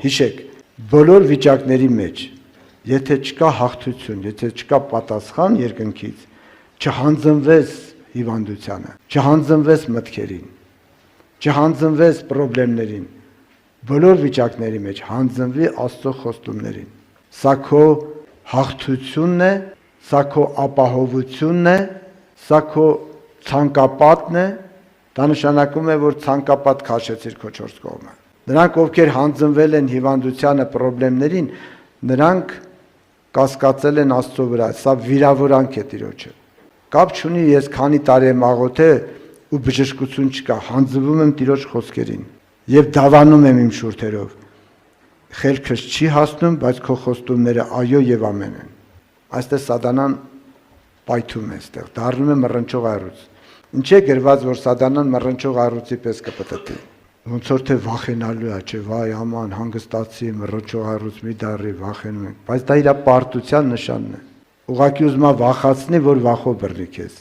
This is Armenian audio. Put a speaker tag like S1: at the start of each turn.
S1: Հիշեք, բոլոր վիճակների մեջ, եթե չկա հաղթություն, եթե չկա պատասխան երկնքից, չհանձնվես հիվանդությանը, չհանձնվես մտքերին, չհանձնվես խնդիրներին, բոլոր վիճակների մեջ հանձնվի Աստծո խոստումներին։ Սա քո հաղթությունն է, սա քո ապահովությունն է, սա քո ցանկապատն է, դա նշանակում է, որ ցանկապատ քաշեցիր քո 4 կողմը։ Նրանք, ովքեր հանձնվել են հիվանդությանը, խնդիրներին, նրանք կասկածել են Աստծո վրա, սա վիրավորանք է Տիրոջը։ Կապ չունի ես քանի տարի եմ աղոթել ու բժշկություն չկա, հանձնվում եմ Տիրոջ խոսքերին եւ դավանում եմ իմ շուրթերով։ Խելքս չի հասնում, բայց քո խոստումները այո եւ ամեն են։ Այստեղ սատանան պայթում է այստեղ, դառնում է մռնչող առյուծ։ Ինչ է գրված, որ սատանան մռնչող առյուծի պես կպտտի։ Ոնց որ թե վախենալու է, չէ, վայ աման, հանգստացի, մռնչող առյուծ մի դառի, վախենում ենք, բայց դա իր պարտության նշանն է։ Ուղղակի ուզում է վախացնի, որ վախով բռնի քեզ։